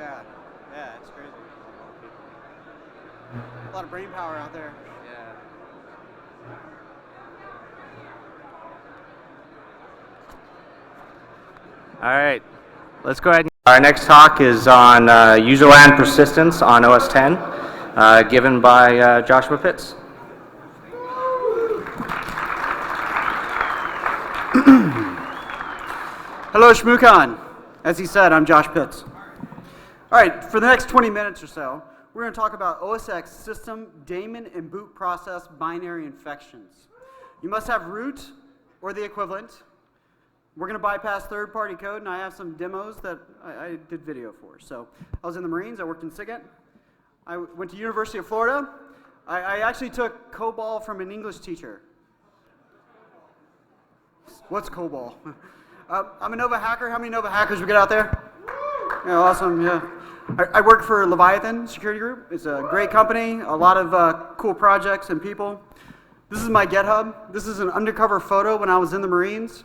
Yeah, yeah, it's crazy. A lot of brain power out there. Yeah. All right, let's go ahead. Our next talk is on Userland Persistance on OS 10, given by Joshua Pitts. Hello, ShmooCon. As he said, I'm Josh Pitts. All right, for the next 20 minutes or so, we're going to talk about OS X system, daemon, and boot process binary infections. You must have root or the equivalent. We're going to bypass third-party code, and I have some demos that I did video for. So I was in the Marines. I worked in SIGINT. I went to University of Florida. I actually took COBOL from an English teacher. What's COBOL? I'm a Nova hacker. How many Nova hackers we get out there? Yeah, awesome, yeah. I work for Leviathan Security Group. It's a great company, a lot of cool projects and people. This is my GitHub. This is an undercover photo when I was in the Marines.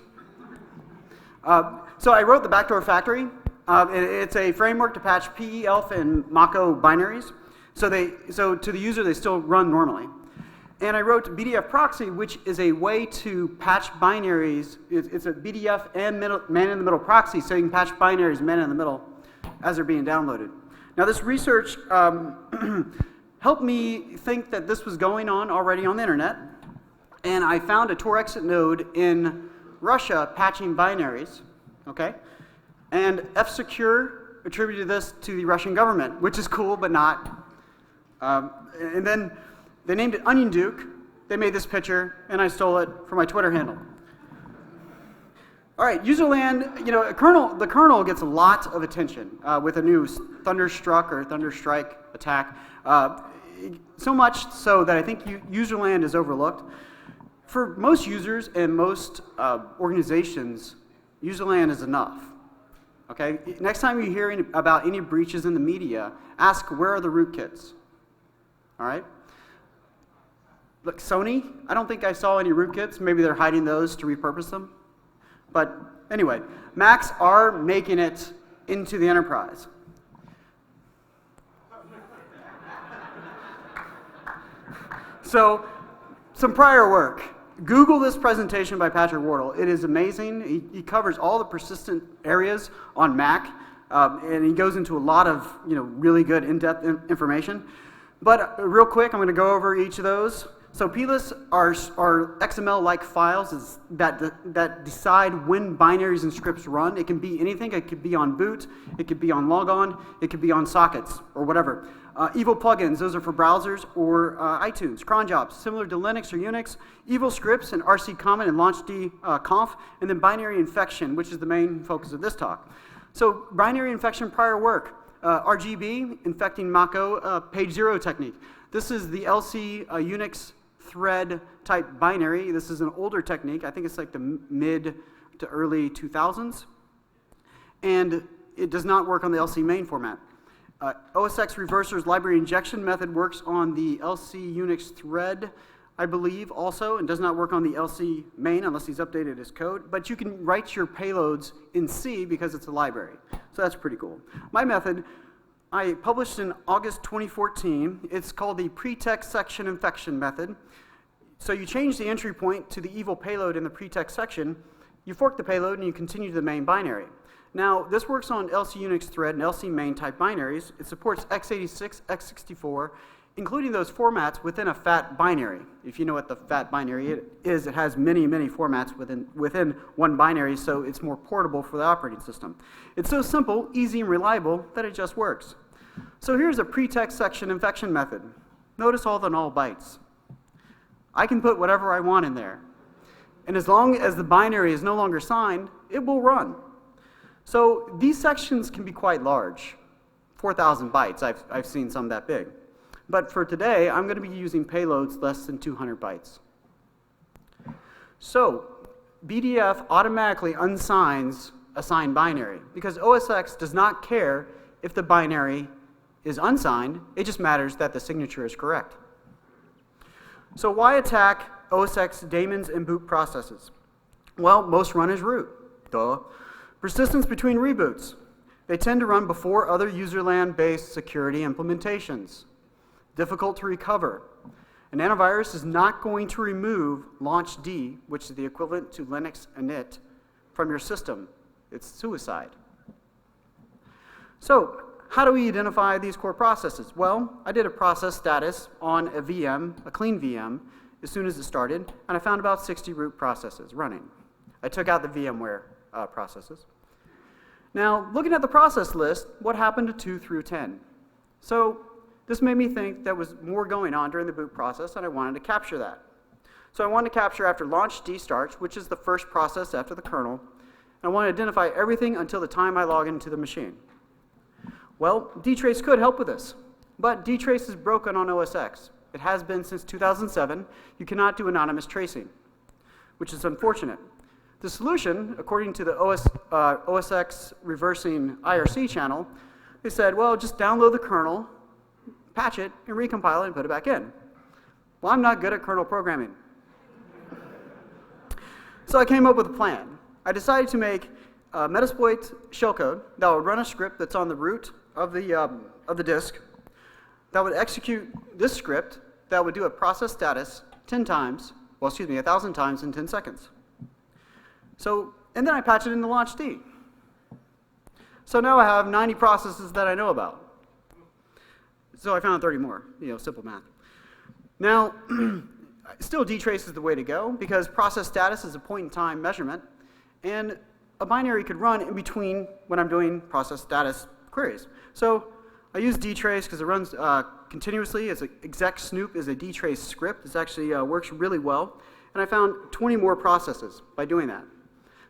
So I wrote the Backdoor Factory. It's a framework to patch PE, ELF, and Mako binaries. So to the user, they still run normally. And I wrote BDF proxy, which is a way to patch binaries. It's a BDF and man-in-the-middle proxy, so you can patch binaries man-in-the-middle as they're being downloaded. Now, this research helped me think that this was going on already on the internet, and I found a Tor exit node in Russia patching binaries, okay? And F-Secure attributed this to the Russian government, which is cool, but not. And then they named it Onion Duke. They made this picture, and I stole it for my Twitter handle. All right, Userland, the kernel gets a lot of attention with a new Thunderstruck or Thunderstrike attack. So much so that I think Userland is overlooked. For most users and most organizations, Userland is enough. Okay? Next time you hear about any breaches in the media, ask where are the rootkits. All right? Look, Sony, I don't think I saw any rootkits. Maybe they're hiding those to repurpose them. But anyway, Macs are making it into the enterprise. So, some prior work. Google this presentation by Patrick Wardle. It is amazing. He covers all the persistent areas on Mac, and he goes into a lot of really good in-depth information. But real quick, I'm going to go over each of those. So plist are XML-like files that decide when binaries and scripts run. It can be anything. It could be on boot. It could be on logon. It could be on sockets or whatever. Evil plugins, those are for browsers or iTunes. Cron jobs, similar to Linux or Unix. Evil scripts and RC common and launchd conf. And then binary infection, which is the main focus of this talk. So binary infection prior work. RGB, infecting Mako, page zero technique. This is the LC Unix thread type binary. This is an older technique. I think it's like the mid to early 2000s. And it does not work on the LC main format. OS X reverser's library injection method works on the LC Unix thread, I believe, also, and does not work on the LC main unless he's updated his code. But you can write your payloads in C because it's a library. So that's pretty cool. My method, I published in August 2014. It's called the pretext section infection method. So you change the entry point to the evil payload in the pretext section, you fork the payload, and you continue to the main binary. Now, this works on LC Unix thread and LC main type binaries. It supports x86, x64, including those formats within a fat binary. If you know what the fat binary is, it has many, many formats within one binary, so it's more portable for the operating system. It's so simple, easy, and reliable that it just works. So here's a pretext section infection method. Notice all the null bytes. I can put whatever I want in there. And as long as the binary is no longer signed, it will run. So these sections can be quite large. 4,000 bytes, I've seen some that big. But for today, I'm going to be using payloads less than 200 bytes. So BDF automatically unsigns a signed binary because OS X does not care if the binary is unsigned. It just matters that the signature is correct. So why attack OS X daemons and boot processes? Well, most run as root. Duh. Persistence between reboots. They tend to run before other userland-based security implementations. Difficult to recover. An antivirus is not going to remove launchd, which is the equivalent to Linux init, from your system. It's suicide. So, how do we identify these core processes? Well, I did a process status on a VM, a clean VM, as soon as it started, and I found about 60 root processes running. I took out the VMware processes. Now, looking at the process list, what happened to 2 through 10? So, this made me think there was more going on during the boot process, and I wanted to capture that. So I wanted to capture after launchd starts, which is the first process after the kernel, and I want to identify everything until the time I log into the machine. Well, dtrace could help with this, but dtrace is broken on OS X. It has been since 2007. You cannot do anonymous tracing, which is unfortunate. The solution, according to the OS X reversing IRC channel, they said, well, just download the kernel, patch it, and recompile it and put it back in. Well, I'm not good at kernel programming. So I came up with a plan. I decided to make a Metasploit shellcode that would run a script that's on the root of the disk that would execute this script that would do a process status 1,000 times in 10 seconds. So, and then I patch it into launchd. So now I have 90 processes that I know about. So I found 30 more, simple math. Now, still dtrace is the way to go because process status is a point-in-time measurement, and a binary could run in between when I'm doing process status queries. So I use dtrace because it runs continuously. As exec snoop is a dtrace script. It actually works really well, and I found 20 more processes by doing that.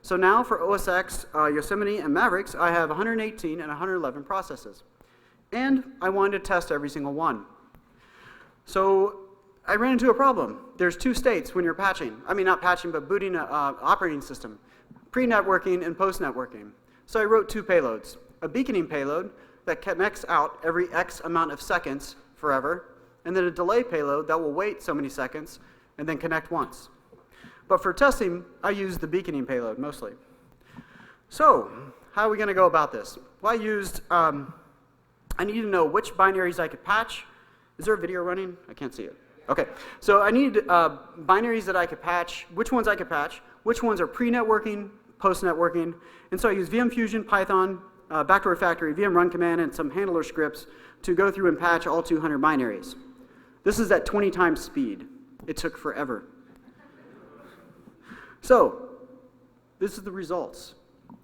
So now for OS X, Yosemite, and Mavericks, I have 118 and 111 processes. And I wanted to test every single one. So I ran into a problem. There's 2 states when you're patching. I mean, not patching, but booting an operating system. Pre-networking and post-networking. So I wrote 2 payloads. A beaconing payload that connects out every X amount of seconds forever, and then a delay payload that will wait so many seconds and then connect once. But for testing, I used the beaconing payload mostly. So how are we going to go about this? Well, I need to know which binaries I could patch. Is there a video running? I can't see it. Okay, so I need binaries that I could patch, which ones I could patch, which ones are pre-networking, post-networking, and so I use VM Fusion, Python, backdoor factory, VM run command, and some handler scripts to go through and patch all 200 binaries. This is at 20 times speed. It took forever. So, this is the results.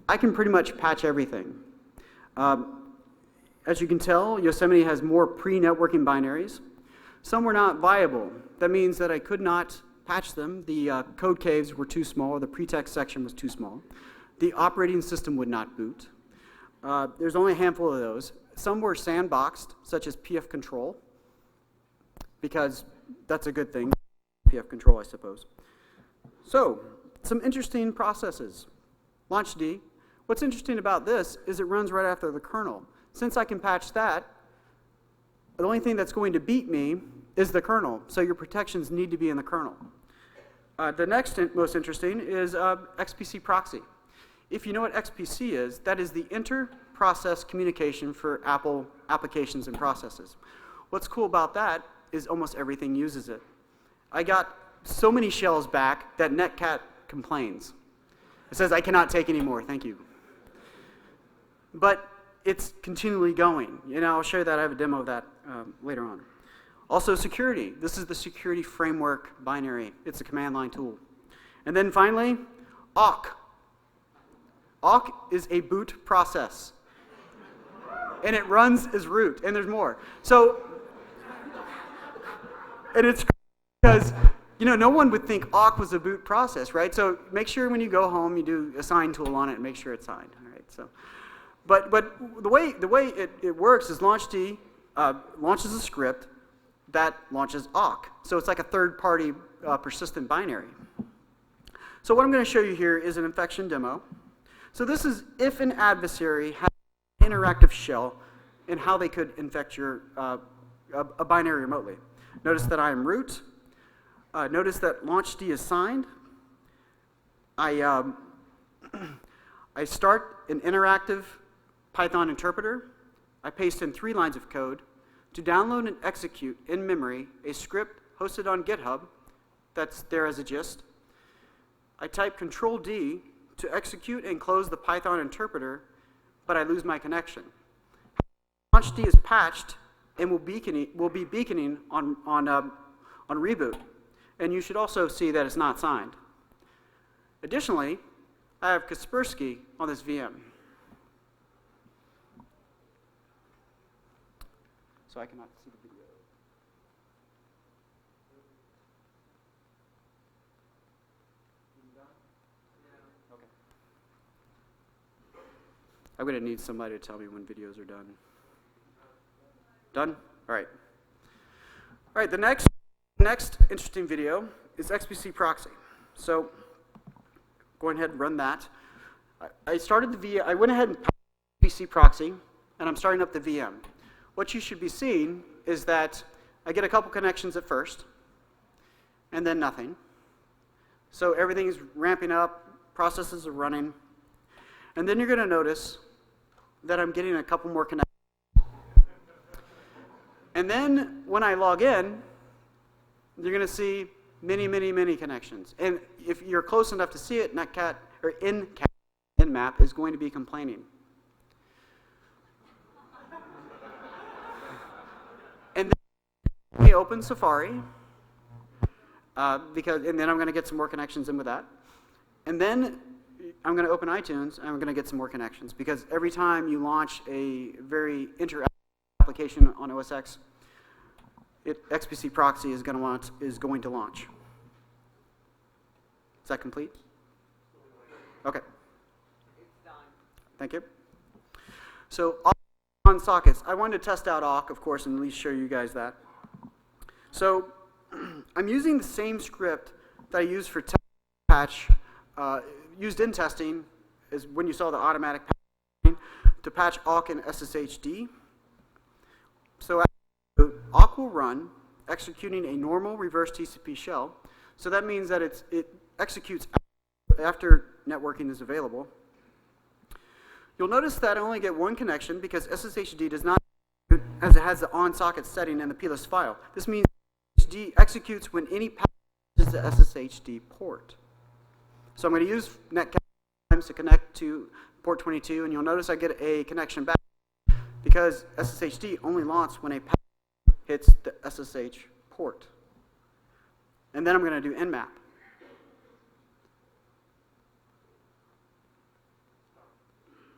I can pretty much patch everything. As you can tell, Yosemite has more pre-networking binaries. Some were not viable. That means that I could not patch them. The code caves were too small, or the pretext section was too small. The operating system would not boot. There's only a handful of those. Some were sandboxed, such as PF control, because that's a good thing, PF control, I suppose. So, some interesting processes. launchd. What's interesting about this is it runs right after the kernel. Since I can patch that, the only thing that's going to beat me is the kernel, so your protections need to be in the kernel. The next most interesting is XPC proxy. If you know what XPC is, that is the inter-process communication for Apple applications and processes. What's cool about that is almost everything uses it. I got so many shells back that Netcat complains. It says, I cannot take any more, thank you. But it's continually going. I'll show you that. I have a demo of that later on. Also, security. This is the security framework binary. It's a command line tool. And then finally, awk. Awk is a boot process. And it runs as root, and there's more. So, and it's because, no one would think awk was a boot process, right? So make sure when you go home, you do a sign tool on it and make sure it's signed, all right? So, but the way it works is launchd launches a script that launches awk. So it's like a third-party persistent binary. So what I'm going to show you here is an infection demo. So this is if an adversary has an interactive shell and how they could infect your a binary remotely. Notice that I am root. Notice that launchd is signed. I start an interactive Python interpreter, I paste in 3 lines of code to download and execute in memory a script hosted on GitHub that's there as a gist. I type Control-D to execute and close the Python interpreter, but I lose my connection. LaunchD is patched and will be beaconing on reboot. And you should also see that it's not signed. Additionally, I have Kaspersky on this VM. So I cannot see the video. Okay. I'm going to need somebody to tell me when videos are done. Done? All right. All right, the next interesting video is XPC proxy. So go ahead and run that. I started the VM. I went ahead and XPC proxy, and I'm starting up the VM. What you should be seeing is that I get a couple connections at first, and then nothing. So everything is ramping up, processes are running, and then you're going to notice that I'm getting a couple more connections. And then when I log in, you're going to see many, many, many connections. And if you're close enough to see it, Netcat or Nmap is going to be complaining. And then we open Safari, and then I'm going to get some more connections in with that. And then I'm going to open iTunes, and I'm going to get some more connections, because every time you launch a very interactive application on OS X, XPC proxy is going to launch. Is that complete? Okay. It's done. Thank you. So on sockets, I wanted to test out awk, of course, and at least show you guys that. So I'm using the same script that I used for patch, used in testing, is when you saw the automatic patching, to patch awk and SSHD. So awk will run executing a normal reverse TCP shell. So that means that it executes after networking is available. You'll notice that I only get one connection because SSHD does not execute as it has the on-socket setting in the plist file. This means SSHD executes when any path is the SSHD port. So I'm going to use netcat to connect to port 22, and you'll notice I get a connection back because SSHD only launches when a path hits the SSH port. And then I'm going to do Nmap.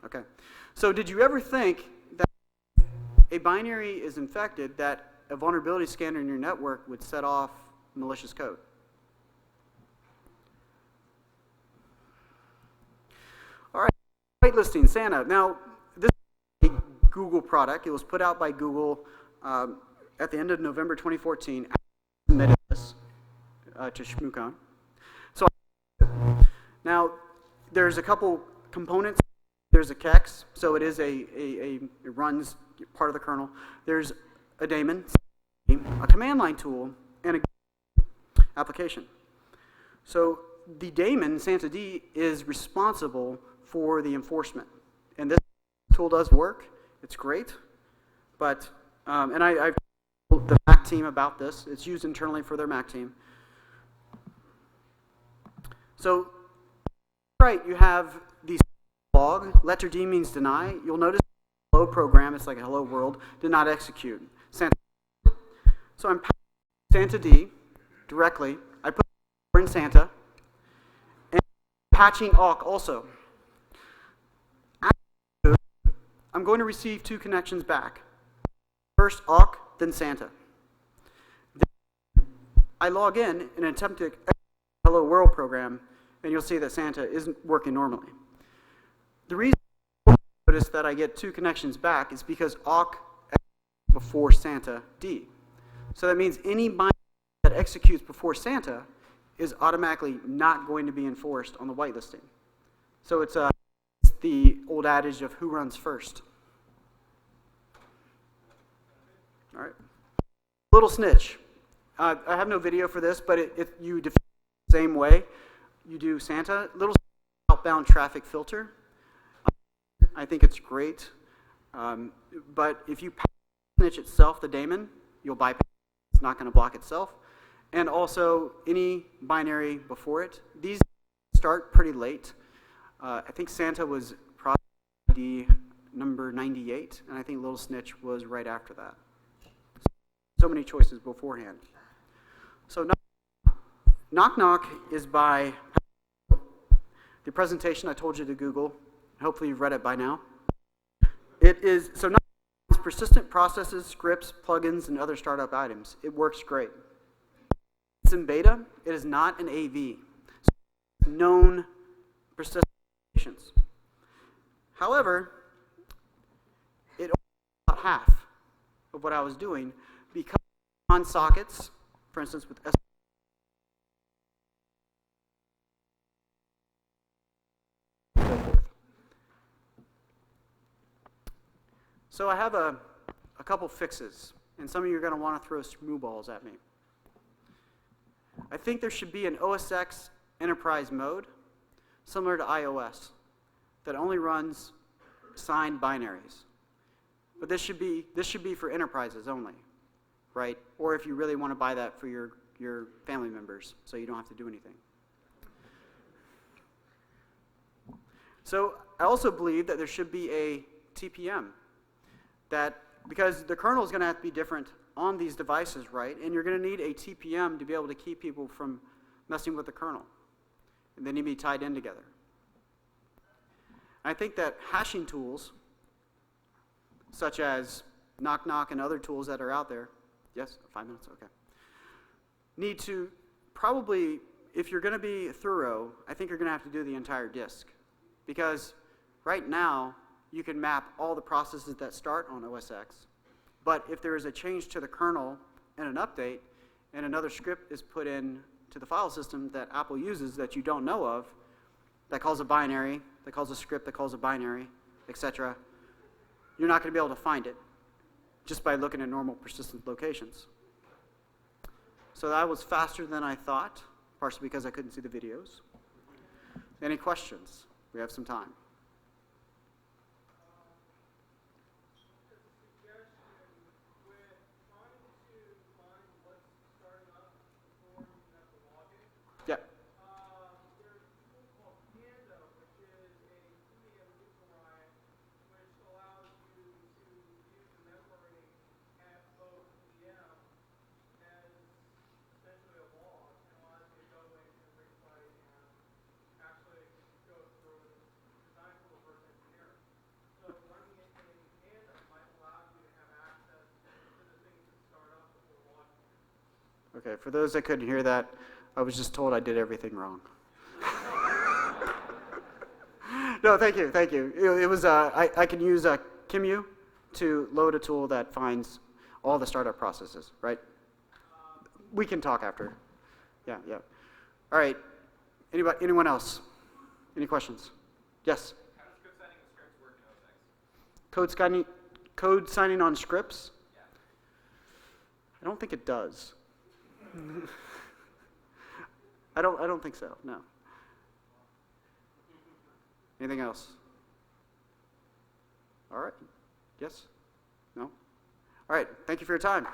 Okay. So did you ever think that if a binary is infected, that a vulnerability scanner in your network would set off malicious code? All right, whitelisting, Santa. Now, this is a Google product. It was put out by Google at the end of November 2014. I submitted this to ShmooCon. So now, there's a couple components. There's a kex, so it is it runs part of the kernel. There's a daemon, a command line tool, and a application. So the daemon, SantaD, is responsible for the enforcement. And this tool does work. It's great. But, and I've told the Mac team about this. It's used internally for their Mac team. So, right, you have the log. Letter D means deny. You'll notice the hello program, it's like a hello world, did not execute. Santa. So I'm patching SantaD directly. I put in Santa. And patching awk also. I'm going to receive 2 connections back. First awk, then Santa. Then I log in and attempt to execute the hello world program, and you'll see that Santa isn't working normally. The reason I notice that I get 2 connections back is because awk executes before SantaD. So that means any binary that executes before Santa is automatically not going to be enforced on the whitelisting. So it's the old adage of who runs first. All right. Little snitch. I have no video for this, but you define it the same way. You do Santa, little outbound traffic filter. I think it's great. But if you pass the snitch itself, the daemon, you'll bypass it. It's not going to block itself. And also, any binary before it. These start pretty late. I think Santa was probably number 98, and I think Little Snitch was right after that. So many choices beforehand. So Knock Knock is by the presentation I told you to Google. Hopefully you've read it by now. It is, so Knock Knock is persistent processes, scripts, plugins, and other startup items. It works great. It's in beta. It is not an AV. So it's known persistent applications. However, it only about half of what I was doing because on sockets, for instance, with So I have a couple fixes, and some of you are going to want to throw smooth balls at me. I think there should be an OS X enterprise mode, similar to iOS, that only runs signed binaries. But this should be for enterprises only, right? Or if you really want to buy that for your family members, so you don't have to do anything. So I also believe that there should be a TPM. That, because the kernel is going to have to be different on these devices, right? And you're going to need a TPM to be able to keep people from messing with the kernel. And they need to be tied in together. I think that hashing tools, such as Knock Knock and other tools that are out there, yes, 5 minutes, okay, need to probably, if you're going to be thorough, I think you're going to have to do the entire disk. Because right now, you can map all the processes that start on OS X. But if there is a change to the kernel and an update, and another script is put in to the file system that Apple uses that you don't know of, that calls a binary, that calls a script, that calls a binary, etc., you're not going to be able to find it just by looking at normal persistent locations. So that was faster than I thought, partially because I couldn't see the videos. Any questions? We have some time. Yeah. There's a tool called Panda, which is a TPM override, which allows you to use the memory at both VM as essentially a log, and allows you to go into the site and actually go through and design for reverse engineering. So running it in Panda might allow you to have access to the things that start up before logging. Okay, for those that couldn't hear that, I was just told I did everything wrong. No, thank you, thank you. It was, I can use Kimu to load a tool that finds all the startup processes, right? We can talk after. Yeah, yeah. All right, anyone else? Any questions? Yes? How does code signing with scripts work in OS X? Code signing on scripts? Yeah. I don't think it does. I don't think so, no. Anything else? All right. Yes? No? All right. Thank you for your time.